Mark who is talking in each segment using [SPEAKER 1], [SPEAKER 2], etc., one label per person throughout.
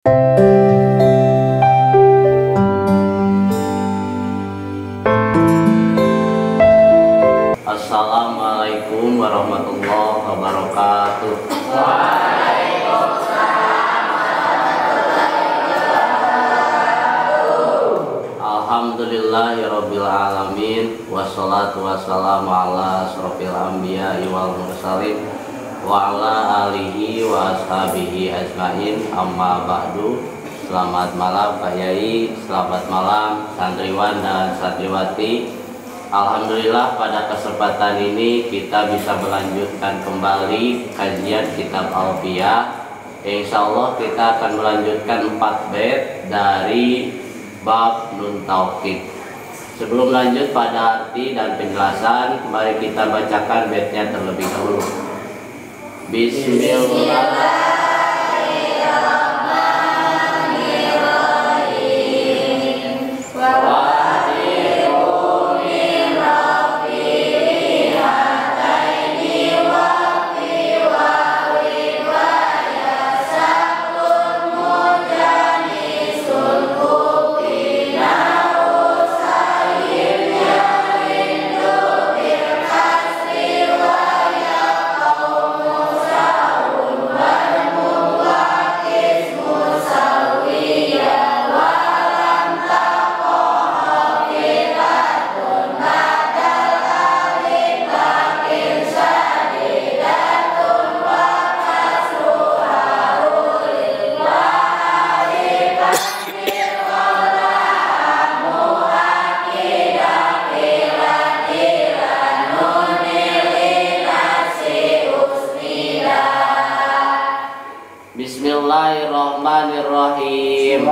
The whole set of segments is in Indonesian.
[SPEAKER 1] Assalamualaikum warahmatullahi wabarakatuh. Alhamdulillahirabbil alamin wassalatu wassalamu ala asrofil anbiya'i wal mursalin wa ala alihi wa ashabihi ajmain, amma ba'du. Selamat malam Pak Yai, selamat malam santriwan dan santriwati. Alhamdulillah pada kesempatan ini kita bisa melanjutkan kembali kajian kitab Alfiyah. Insyaallah kita akan melanjutkan 4 bait dari bab Nun Taukid. Sebelum lanjut pada arti dan penjelasan, mari kita bacakan baitnya terlebih dahulu. Bismillah. Bismillahirrahmanirrahim.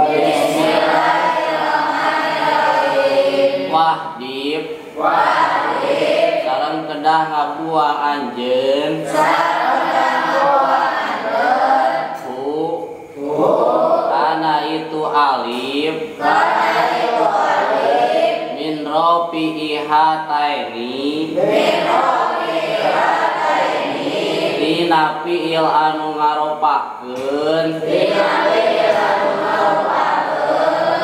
[SPEAKER 1] Wahdib sareng kedah ngabuang anjeun kana itu alif min rofi ihataini dina fi'il anu ngaropakeun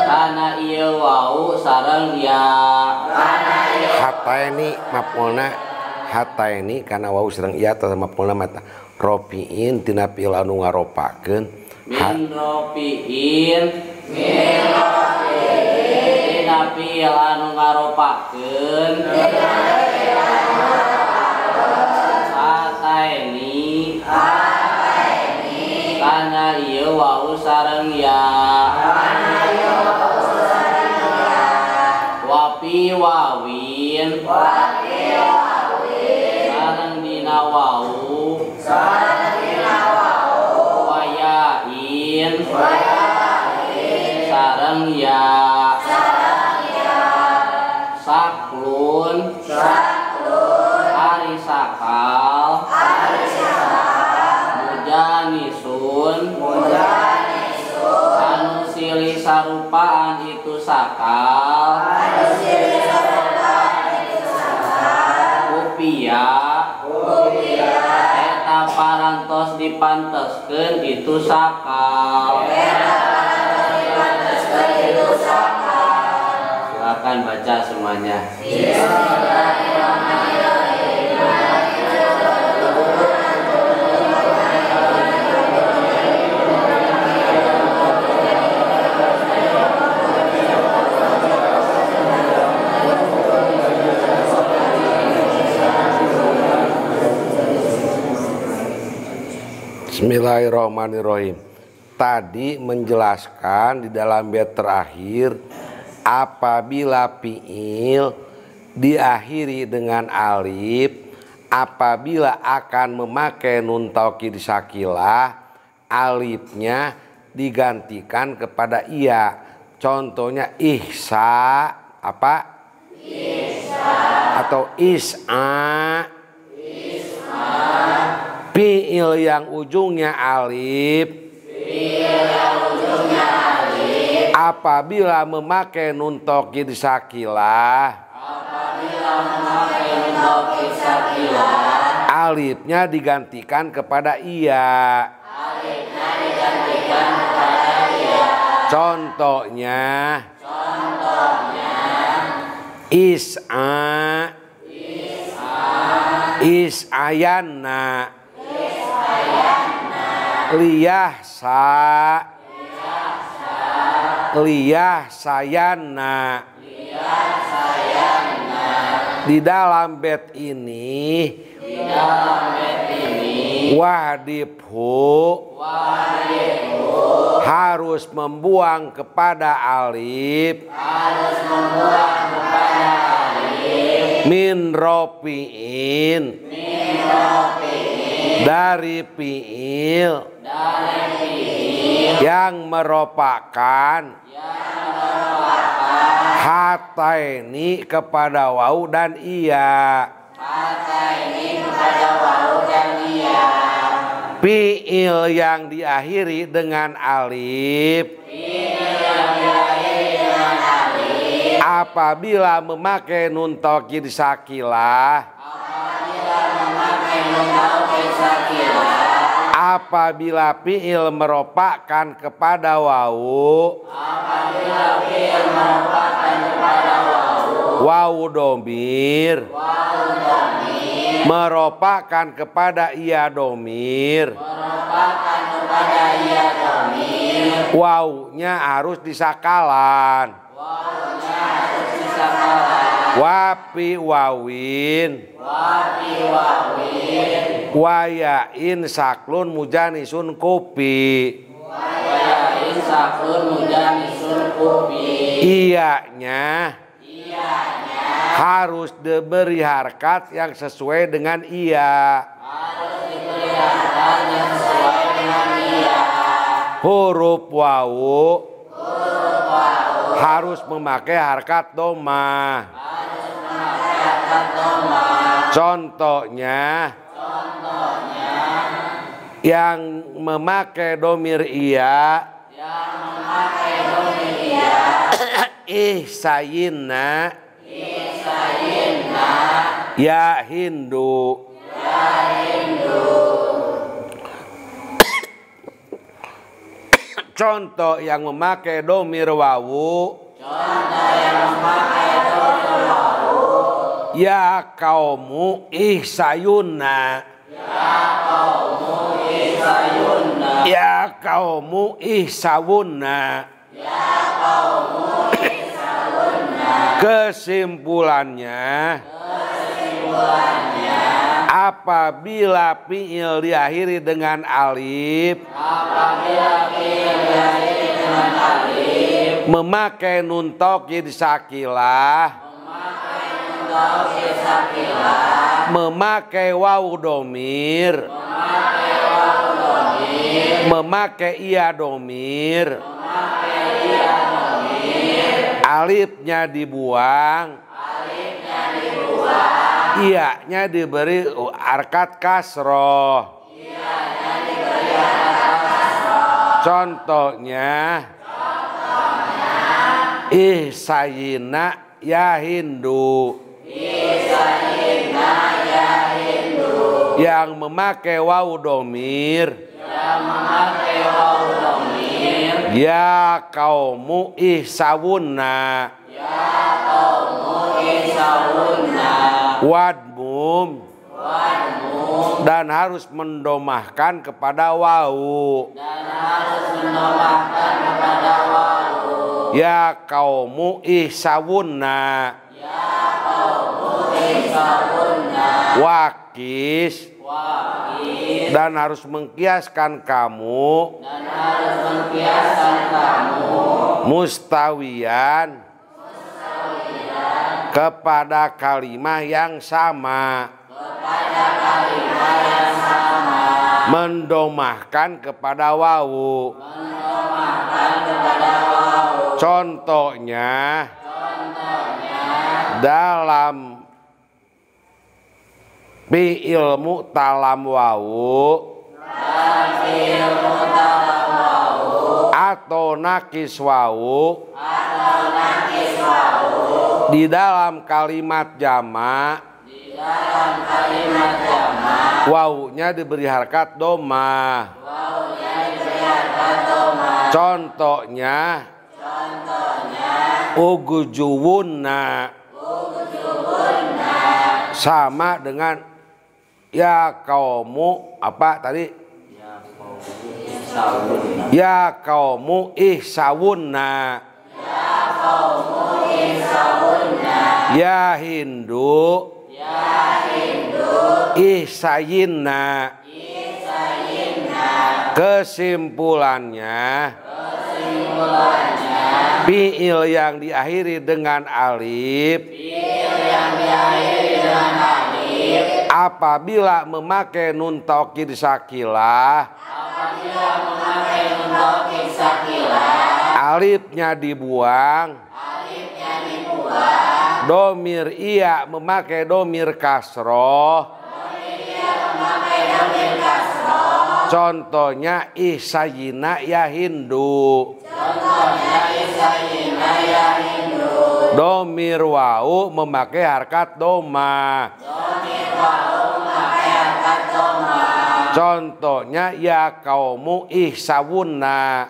[SPEAKER 1] kana ieu wau sareng ya
[SPEAKER 2] hataini maf'ulna hataini kana wau sareng ya atau maf'ulna mata rofiin dina fi'il anu ngaropakeun
[SPEAKER 1] min rofiin dina fi'il anu ngaropakeun hataini kana ieu wau sareng ya wapi wawin sareng dina wau wayain sareng ya saklun ari sakal mujanisun anu silih sarupaan itu sakal upia eta parantos dipanteskeun itu sakal. Silakan baca semuanya.
[SPEAKER 2] Bismillahirrahmanirrahim. Tadi menjelaskan di dalam bait terakhir apabila fi'il diakhiri dengan alif, apabila akan memakai nun taukid sakilah, alifnya digantikan kepada iya. Contohnya ihsa apa? Ihsa atau is'a. Fi'il yang ujungnya alif, apabila memakai nun taukid sakilah, alifnya digantikan kepada iya. Contohnya is'a is'ayanna liyahsayanna. Di dalam bait ini wahdibhu harus membuang kepada alif min rofi'in dari fi'il yang meropakan hataini kepada waw dan iya. Fi'il yang diakhiri dengan alif apabila memakai nun taukid sakilah, apabila fi'il meropakan kepada wawu, wawu domir meropakan kepada iya domir, wawunya harus disakalan. Wapi wawin wayain saklun mujanisun kupi. Iyanya harus diberi harkat yang sesuai dengan iya. Huruf wawu harus memakai harkat doma. Contohnya yang memakai domir iya ihsayinna ya Hindu. Contoh yang memakai domir wawu ya kaumu ihsayunna. Ya kaumu ihsawunna. Kesimpulannya apabila fi'il diakhiri dengan alif, memakai nun taukid sakilah, memakai wawu domir, memakai iya domir, alifnya dibuang, iyanya diberi harkat kasroh. Contohnya ihsayina ya Hindu. Yang memakai wawu domir ya kaumu ihsawunna. Wadmum dan harus mendomahkan kepada wawu. Ya kaumu ihsawunna. Wakis dan harus mengkiaskan kamu. Mustawiyan kepada kalimah yang sama. Mendomahkan kepada wawu. Contohnya dalam fi'il mu'talam wawu atau nakis wawu di dalam kalimat jama' wawunya diberi harkat doma. Contohnya ugujuwunna sama dengan ya kaumu apa tadi? Ya kaumu ihsawunna. Ya Hindu ihsayinna. Kesimpulannya fi'il yang diakhiri dengan alif apabila memakai nun taukid sakilah alifnya dibuang domir iya memakai domir kasroh contohnya ihsayina ya Hindu domir wau memakai harkat doma contohnya ya kaumu ihsawunna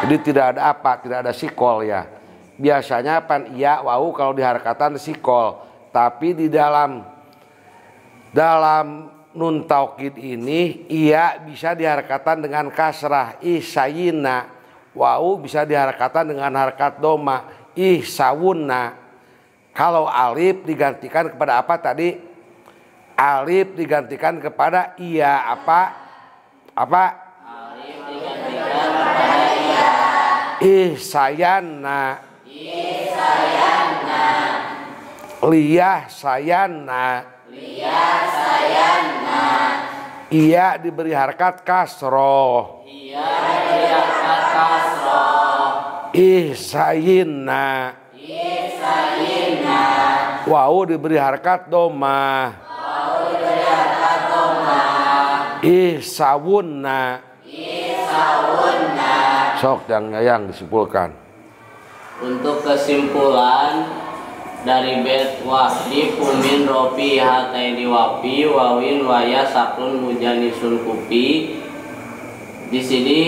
[SPEAKER 2] jadi tidak ada apa, tidak ada sikol ya. Biasanya pan iya wau kalau diharkatan sikol, tapi di dalam nun taukid ini iya bisa diharkatan dengan kasrah ihsayina, wau bisa diharkatan dengan harkat doma ihsawunna. Kalau alif digantikan kepada apa tadi? Alif digantikan kepada iya apa? Alif digantikan kepada iya. Ihsayanna. Liyah sayanna. Iya diberi harkat kasroh. Ihsayinna. Wau diberi harkat doma. Ihsawunna. Sok yang disimpulkan.
[SPEAKER 1] Untuk kesimpulan dari bait wahdi kumin ropi hataini wapi wawin waya saklun mujanisun kupi, di sini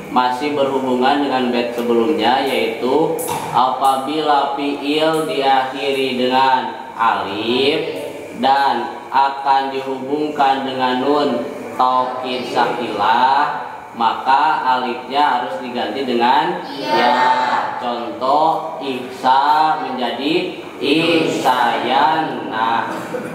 [SPEAKER 1] masih berhubungan dengan bait sebelumnya, yaitu apabila fiil diakhiri dengan alif dan akan dihubungkan dengan nun taukid sakilah, maka alifnya harus diganti dengan ya. Contoh ihsa menjadi ihsayanna.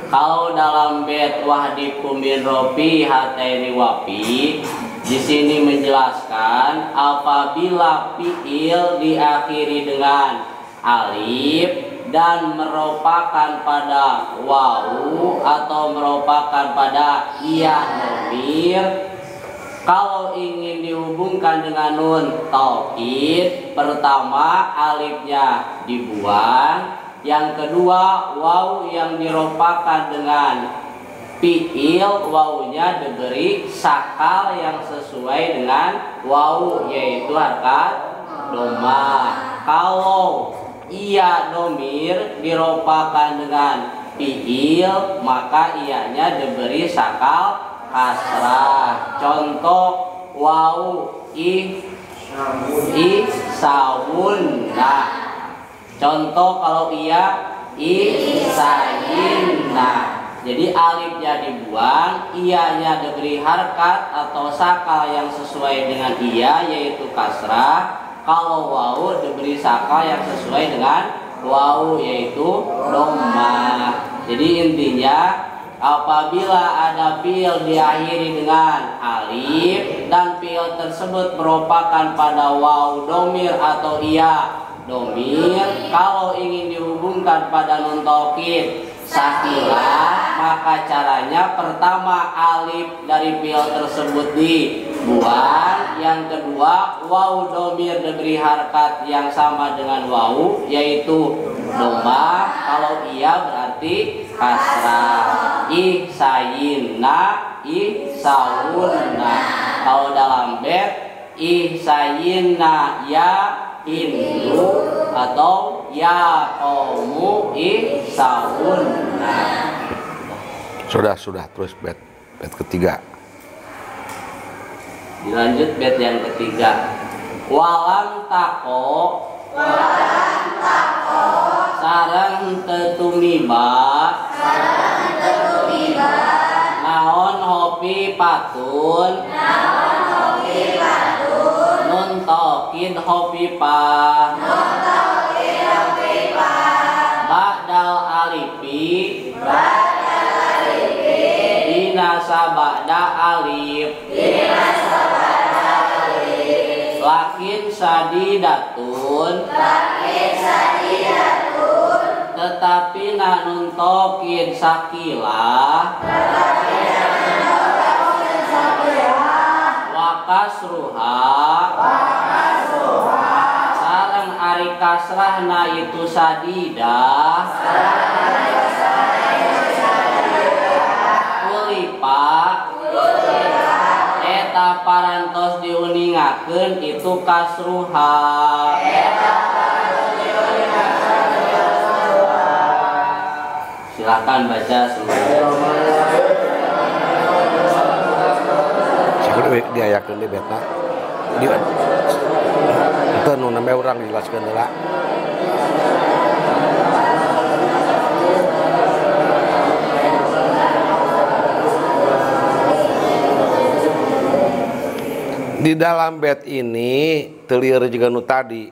[SPEAKER 1] Kalau dalam bait wahdikum bin rofi hataini wafi, di sini menjelaskan apabila fiil diakhiri dengan alif dan merupakan pada wawu atau merupakan pada iya domir, kalau ingin dihubungkan dengan nun taukid, pertama alifnya dibuang, yang kedua wawu yang diropakan dengan fiil, wawunya diberi sakal yang sesuai dengan wawu, yaitu harkat doma. Kalau iya domir diropakan dengan fiil, maka ianya diberi sakal kasrah. Contoh wau ihsawunna. Contoh kalau iya ihsayinna. Jadi alifnya dibuang, iyanya diberi harkat atau sakal yang sesuai dengan iya, yaitu kasrah. Kalau wau diberi sakal yang sesuai dengan wau, yaitu dhamma. Jadi intinya apabila ada fiil diakhiri dengan alif dan fiil tersebut merupakan pada waw domir atau iya domir, kalau ingin dihubungkan pada nun taukid sakilah, maka caranya pertama alif dari fiil tersebut dibuang, yang kedua waw domir diberi harkat yang sama dengan waw, yaitu dhamma. Kalau iya berarti kasrah. Ihsayinna, ihsawunna. Kalau dalam bait ihsayinna ya Hindu atau ya qaumu ihsawunna.
[SPEAKER 2] Sudah terus bait ketiga.
[SPEAKER 1] Dilanjut bait yang ketiga. Walam tako sareng tetumiba naon hopi patun nun tokid hopi pa ba'dal alifi dinasa ba'da alif lakin sadidatun tetapi nanun tokid sakilah wakasruha sareng ari kasrahna itu sadidah kulipak eta parantos diuningakeun itu kasruha silakan baca semuanya.
[SPEAKER 2] Sakudu diayakeun di betna. Di teu nu nambah urang dijelaskeun heula. Di dalam bait ini telir juga nu tadi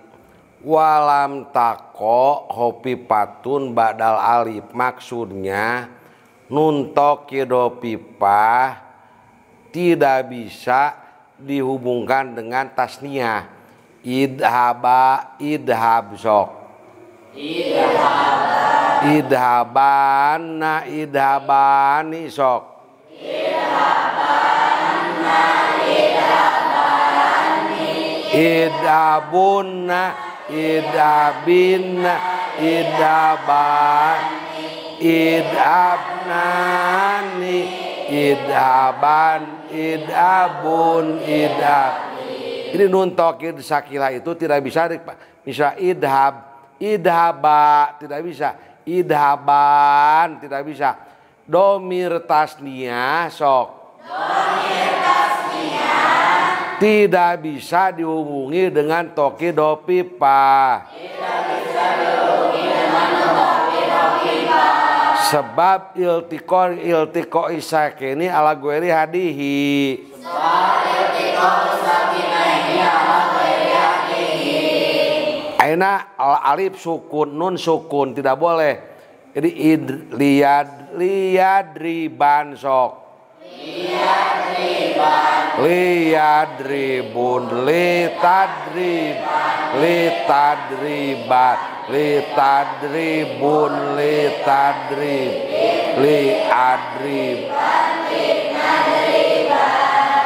[SPEAKER 2] walam tako hopi patun badal alif, maksudnya nun tokido pipa tidak bisa dihubungkan dengan tasniah. Idhaba idhab sok idhabana idhabani sok idabunna idabinna idaban idabnani idaban idabun idab. Ini nun tokid sakila itu tidak bisa bisa idhab idhaba tidak bisa idhaban tidak bisa domir tasniah sok domir tasniah tidak bisa dihubungi dengan tokido pipa. Tidak bisa dihubungi dengan tokido pipa. Sebab iltiko isakini ala gueri hadihi. Sebab iltiko isakini ala gueri hadihi. Aina alif sukun nun sukun tidak boleh. Jadi liad riban sok. Liyadribun litadrib litadribat litadribun litadrib liadrib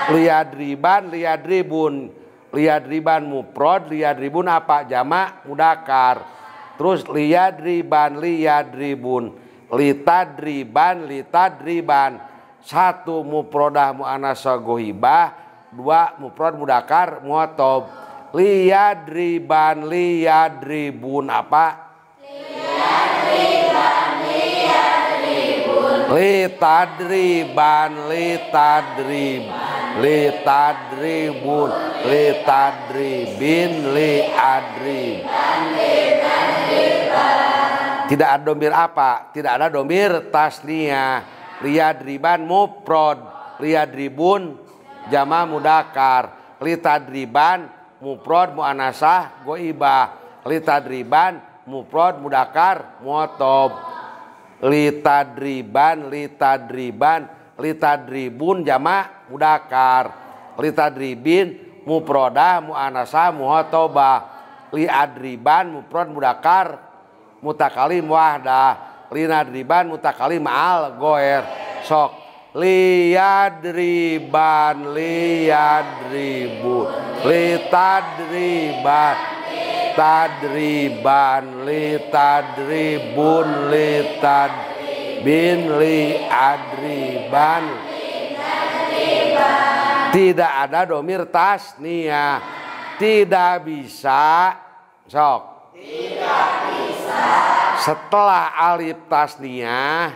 [SPEAKER 2] liadriban liadribun liadriban mufrad liadribun apa jamak mudakar terus liadriban liadribun litadriban litadriban satu mufrodah muannasah gohibah dua mufrad mudakar muatob liyadriban liyadribun apa liyadriban liyadribun litadriban litadrib litadribun litadribin liadrib tidak ada domir apa tidak ada domir tasniah. Liyadriban mufrad liyadribun jama mudakar litadriban mufrad muannasah goibah litadriban mufrad mudakar muatob litadriban litadriban litadribun jama mudakar litadribin mufradah muannasah muatobah liadriban mufrad mudakar mutakalim wahdah linadriban mutakalim al goer sok liyadriban liyadribun litadriban tadriban litadribun litadbin liadriban tidak ada domir tasniah tidak bisa sok tidak bisa setelah alif tasniah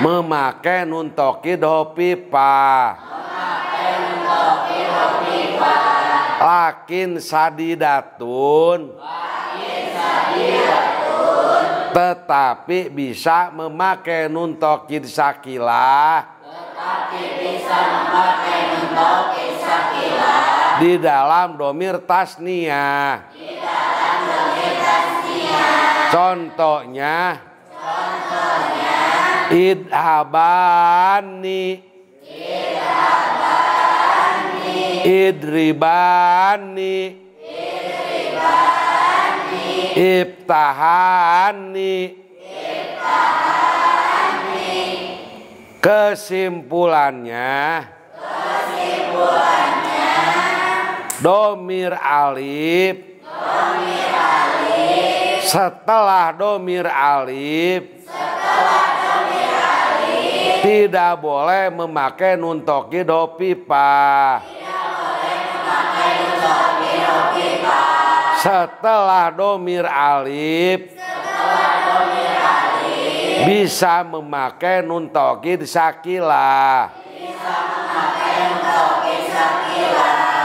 [SPEAKER 2] memakai nun tokid hopipa. Lakin sadidatun, tetapi bisa memakai nun tokid sakilah, di dalam domir tasniyah. Contohnya idhabani, idribani, ibtahani. Kesimpulannya domir alif setelah domir alif tidak boleh memakai nun tokid hopipa. Setelah domir alif bisa memakai nun tokid sakilah.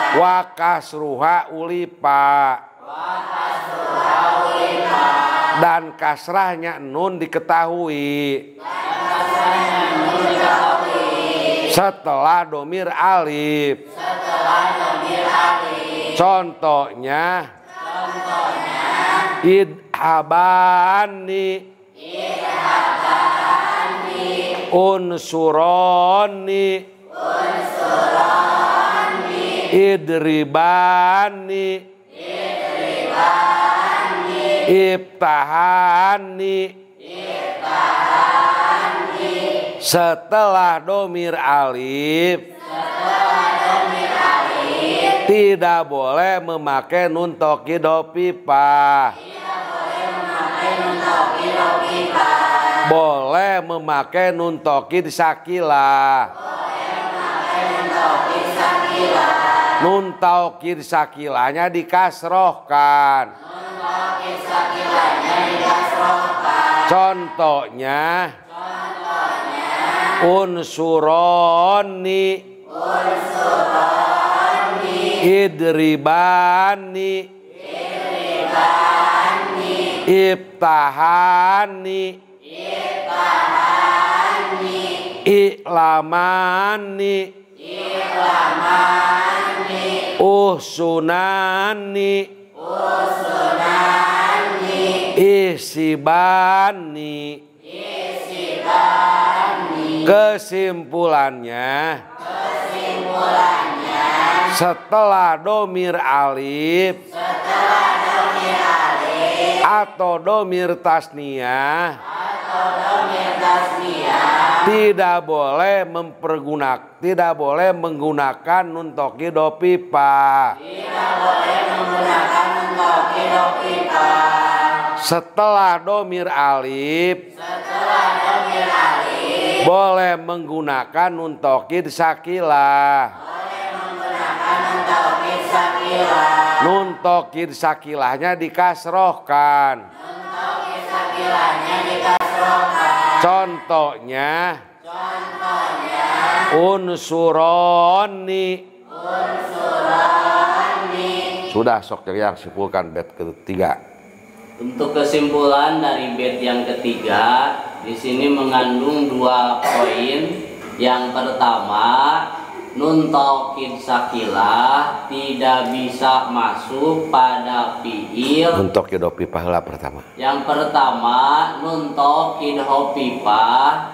[SPEAKER 2] Wa kasruha ulipa, dan kasrahnya nun diketahui setelah domir alif. Contohnya idhabani, unsuroni, idribani, ibtahani. Setelah domir alif tidak boleh memakai nun tokid hopipa. Boleh memakai nun tokid sakilah. Nun tokid sakilahnya dikasrohkan. Contohnya unsuroni, idribani, ibtahani, i'lamani, uhsunani, ihsibani. Kesimpulannya setelah domir alif atau domir tasniyah tidak boleh menggunakan nun tokid hopipa. Setelah domir alif boleh menggunakan nun tokid sakilah. Nun tokid sakilahnya dikasrohkan. Contohnya unsuroni. Sudah, sok yang simpulkan bait ketiga.
[SPEAKER 1] Untuk kesimpulan dari bait yang ketiga, di sini mengandung 2 poin. Yang pertama, nun tokid sakilah tidak bisa masuk pada fiil.
[SPEAKER 2] Nun tokid hopipa lah pertama.
[SPEAKER 1] Yang pertama, nun tokid hopipa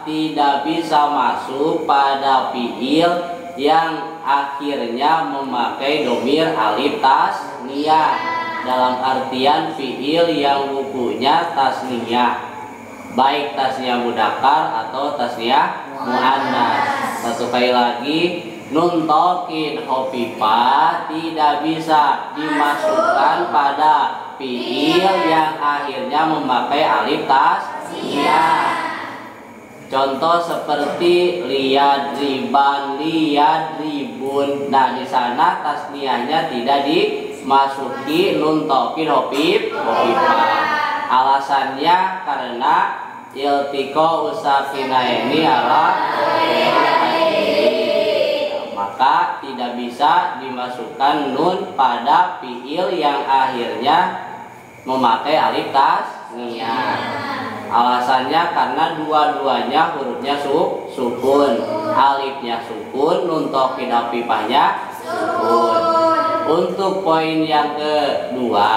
[SPEAKER 1] tidak bisa masuk pada fiil yang akhirnya memakai domir alif tasniyah. Dalam artian fiil yang wukunya tasniyah, baik tasniyah mudzakkar atau tasniyah muannats. Satu kali lagi, nun tokid hopipa tidak bisa dimasukkan pada fiil yang akhirnya memakai alif tasniyah. Contoh seperti liyadriban, liyadribun. Nah, di sana tasniyahnya tidak dimasuki nun tokid hopipa. Alasannya karena iltiqa'u sakinaini ala maka tidak bisa dimasukkan nun pada fiil yang akhirnya memakai alif tasniyah. Alasannya karena dua-duanya hurufnya sukun, alifnya sukun, nun taukid afifahnya sukun. Untuk poin yang kedua,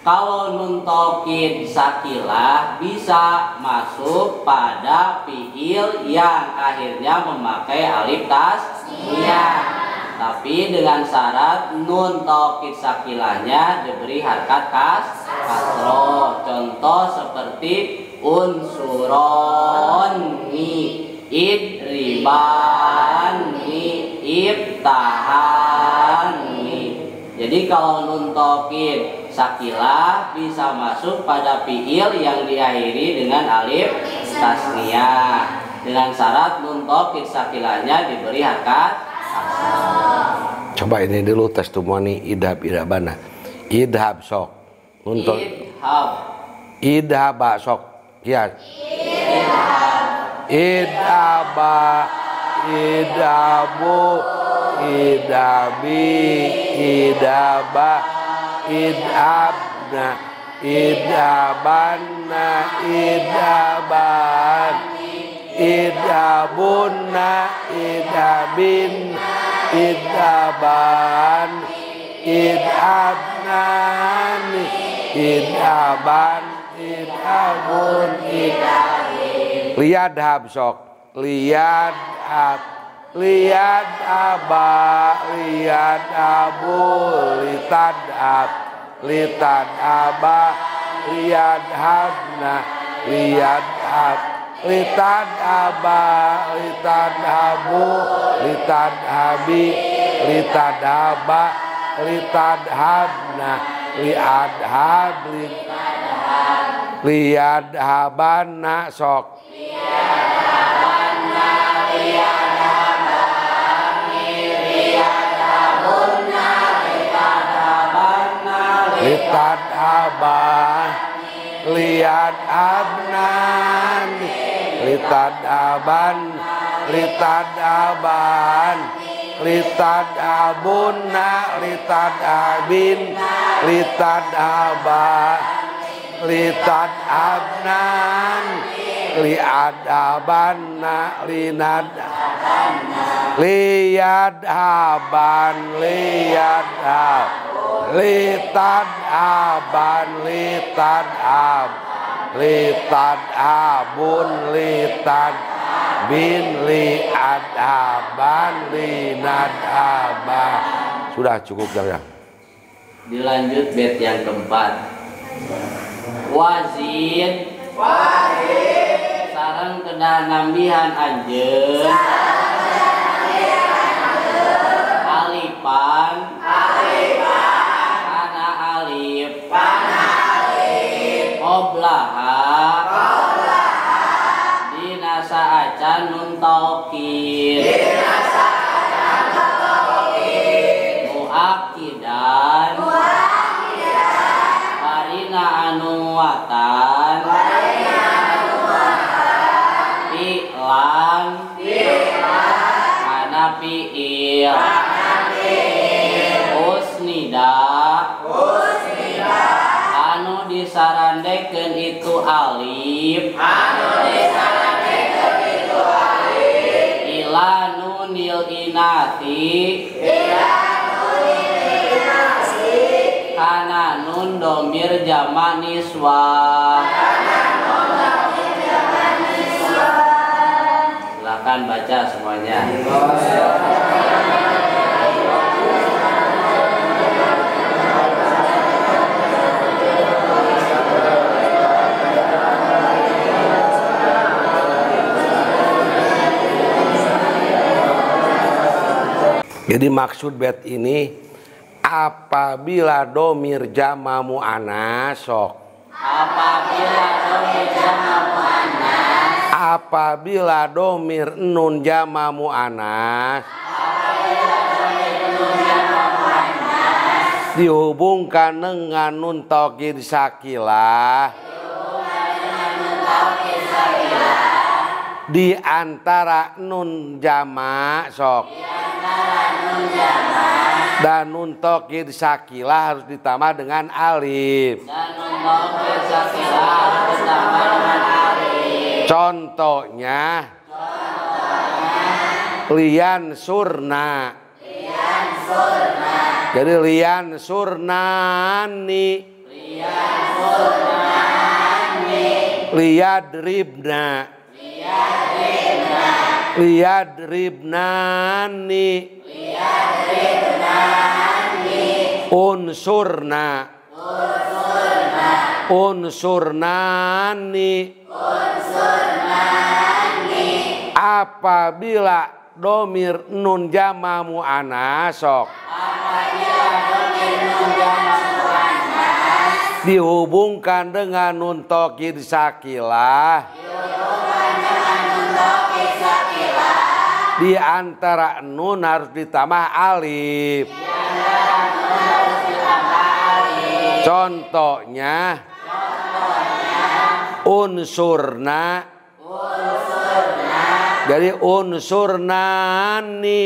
[SPEAKER 1] kalau nun taukid sakilah bisa masuk pada fiil yang akhirnya memakai alif tasniyah. Tapi dengan syarat nun taukid sakilahnya diberi harkat kasroh. Contoh seperti unsuroni, idribani, ibtahani. Jadi kalau nun taukid sakilah bisa masuk pada fiil yang diakhiri dengan alif tasniyah. Dengan syarat nun taukid sakilahnya diberi harkat.
[SPEAKER 2] Coba ini dulu tes tumani idhab-idhabana. Idhab sok. Untuk idhab sok. Kias. Idhaba, idhabu, idhabi, idhaba, idhabna, idhabanna, idhaban, idhabunna, idhabin, idhaban, idhabnan, idhaban, idhabun, idhabin. Liyadhab sok. Liyadhab, liyadhaba, liyadhabu, litadhab, litadhaba, liyadhabna, liyadhab, litadhaba, litadhabu, litadhabi, litadhaba, litadhabna, liadhab, liyadhabana sok. Liyadhabana, liyadhabani, liyadhabunna, litadhabana, litadhaban, liyadhabnan, litadhaban, litadhaban, litadhabunna, litadhabin, litadhaban, litadhabnan, liadhabanna, liyadhaban, liyadhab, litadhaban, litadhab, litadhabun, litadbin, liadhaban, linadhabah. Sudah cukup ya.
[SPEAKER 1] Dilanjut bait yang keempat. Wazin, sareng kedah nambihan anjeun, alifan, kana alif, qoblaha, dina saacan nun taukid, muakidan, parina anu watan, fi'lan, kana fi'il, usnida, anu disarandekeun itu alif, ila nunil inati, kana nun domir jamak niswah. Silakan baca semuanya.
[SPEAKER 2] Jadi maksud bait ini apabila domir jama muannas sok.
[SPEAKER 1] Apabila domir jama muannas.
[SPEAKER 2] Apabila domir nun jama muannas. Dihubungkan dengan nun taukid sakilah. Di antara nun jama sok. Dan nun tokid sakilah harus ditambah dengan alif. Contohnya lian surna. Jadi lian surnani. Liyadribna. Liyadribnani. Unsurna. Unsurnani. Apabila domir nun jama mu'annas sok dihubungkan dengan nun tokid sakilah di antara nun harus ditambah alif. Contohnya unsurna. Jadi unsurnani.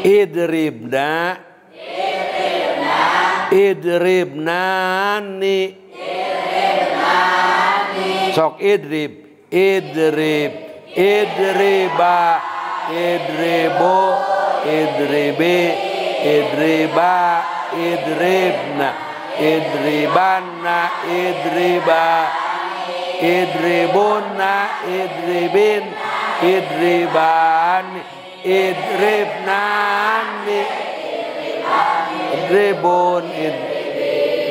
[SPEAKER 2] Idribna. Idribnani. Sok idrib. Idrib. Idriba. Idribu. Idribi. Idriba. Idribna. Idribanna. Idriba. Idribunna. Idribin. Idribani. Idribnani. Idribun.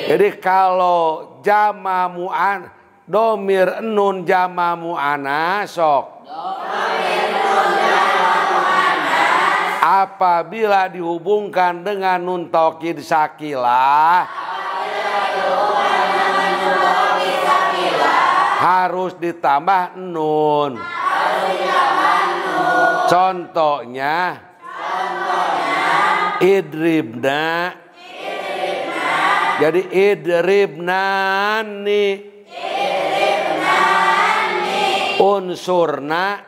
[SPEAKER 2] Jadi kalau jama mu'an domir nun jama mu'annas sok apabila dihubungkan dengan nun tokid sakilah harus ditambah nun. Contohnya idribna. Jadi idribnani. Unsurna.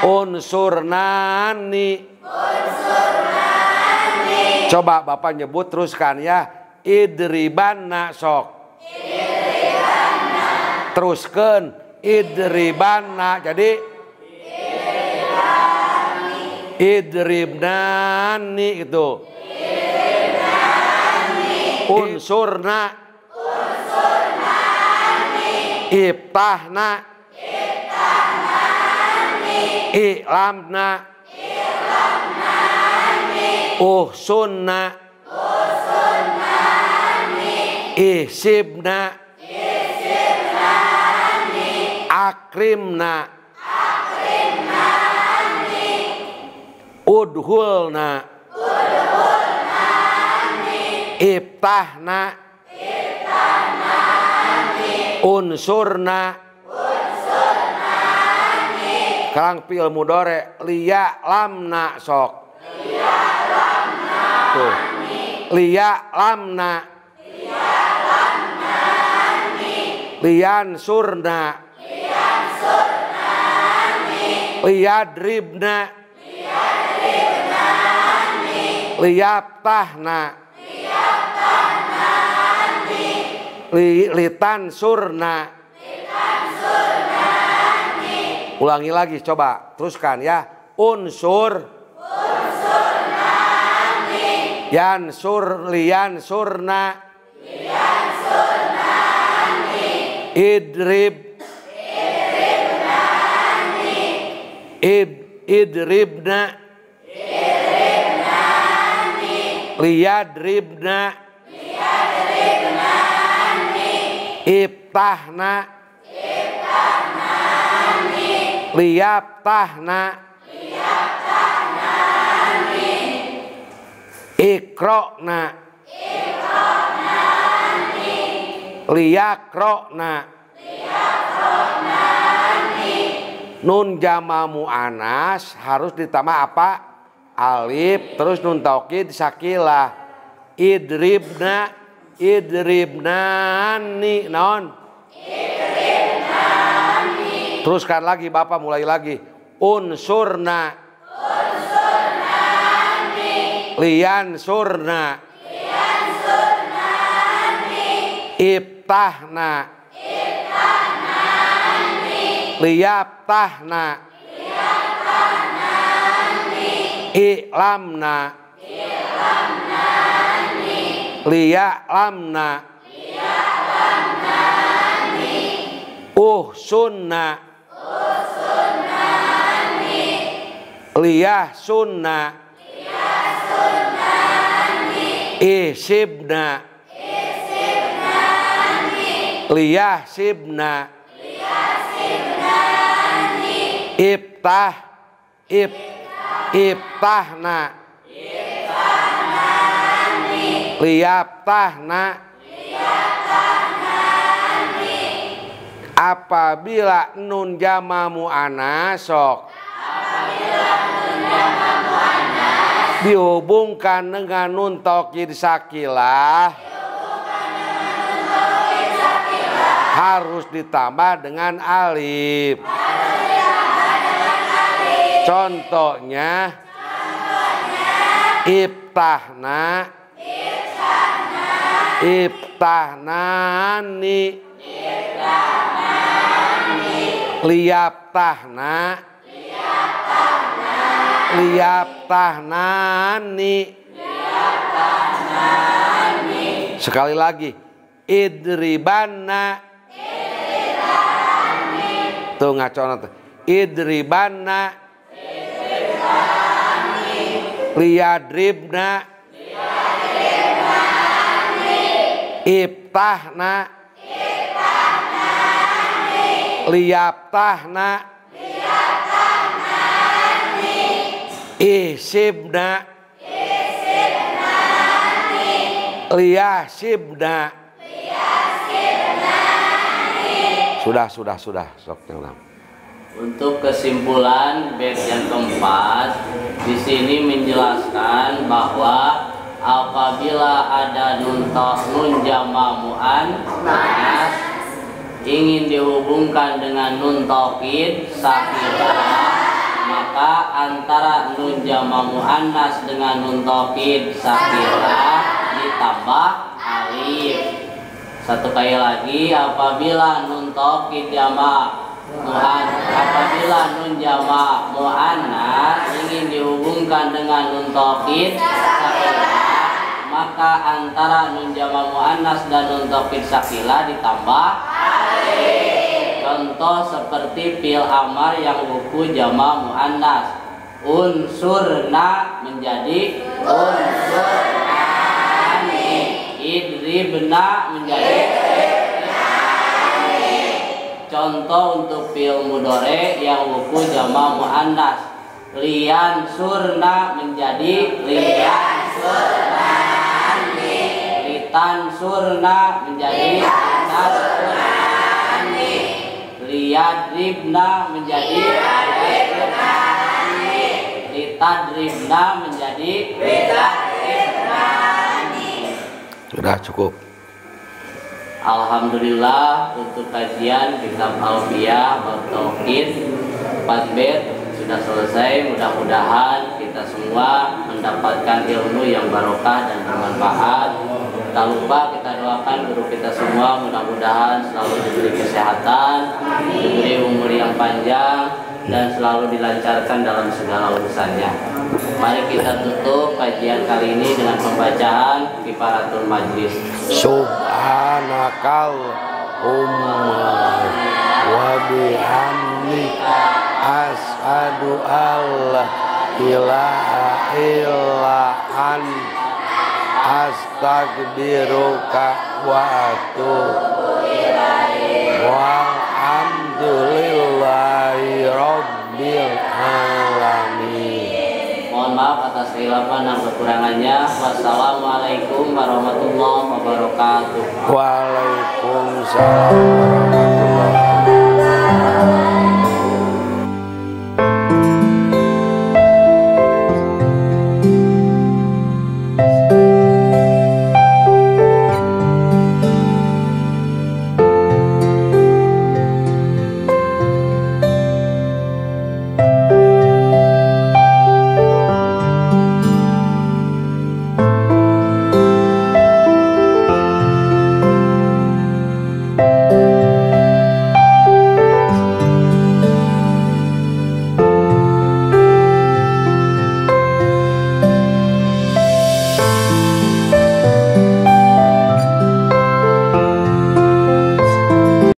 [SPEAKER 2] Unsurnani. Coba Bapak nyebut teruskan ya. Idribanna sok. Teruskan idribanna. Jadi idribnani itu. Unsurna. Iftahna. I'lamna. Uhsunna. Ihsibna. Akrimna. Udhulna. Iftahna. Unsurna. Sekarang fi'il mudhari liya lamna sok. Tuh. Liya lamna. Liyan surna. Liyadribna. Liyaftahna. Litan surna. Ulangi lagi coba teruskan ya. Unsur. Yansur liyan surna. Idrib. Idribna. Liyadribna. Iftahna. Liyaftahna. Iqra'na. Liyakra'na. Nun jama mu'annas harus ditambah apa? Alif terus nun taukid sakilah. Idribna. idribnani naon idribnani. Teruskan lagi Bapak, mulai lagi. Unsurna liyansurna iftahna liyaftahna i'lamna liya'lamna uhsunna liyahsunna isibna liyahsibna iftahna liyaftahna apabila nun jama muannas sok dihubungkan dengan nun taukid sakilah harus ditambah dengan alif. Contohnya iftahna iftahnani liyaftahna liyaftahnani. Sekali lagi idribanna tuh ngacona tuh idribanna liyadribna iftahna liyaftahna isibna liyahsibna. Sudah sok yang
[SPEAKER 1] Untuk kesimpulan bait yang keempat di sini menjelaskan bahwa apabila ada nun jama muannas ingin dihubungkan dengan nun taukid sakilah, maka antara nun jama muannas dengan nun taukid sakilah ditambah alif. Satu kali lagi, apabila nun taukid jama apabila nun jama muannas ingin dihubungkan dengan nun taukid sakilah, maka antara nun jama muannas dan nun taukid sakilah ditambah alif. Contoh seperti fi'il amar yang wuku jama muannas, unsurna menjadi unsurani, idribna menjadi idribnani. Contoh untuk fi'il mudhari yang wuku jama muannas, liyansurna menjadi liyansurani, litansurna menjadi litansurani, liyadribna menjadi liyadribnani, litadribna menjadi litadribnani.
[SPEAKER 2] Sudah cukup.
[SPEAKER 1] Alhamdulillah untuk kajian kitab Alfiyah bab tauhid 4 bait sudah selesai. Mudah-mudahan kita semua mendapatkan ilmu yang barokah dan bermanfaat. Tak lupa kita doakan guru kita semua mudah-mudahan selalu diberi kesehatan, diberi umur yang panjang, dan selalu dilancarkan dalam segala urusannya. Mari kita tutup kajian kali ini dengan pembacaan kifaratul majlis.
[SPEAKER 2] Subhanakal wa bihamdika asyhadu alla ilaha illa anta astaghfiruka wa atubu ilaik. Walhamdulillahi rabbil alamin.
[SPEAKER 1] Mohon maaf atas kehilapan dan kekurangannya. Wassalamualaikum warahmatullahi wabarakatuh.
[SPEAKER 2] Waalaikumsalam warahmatullahi wabarakatuh.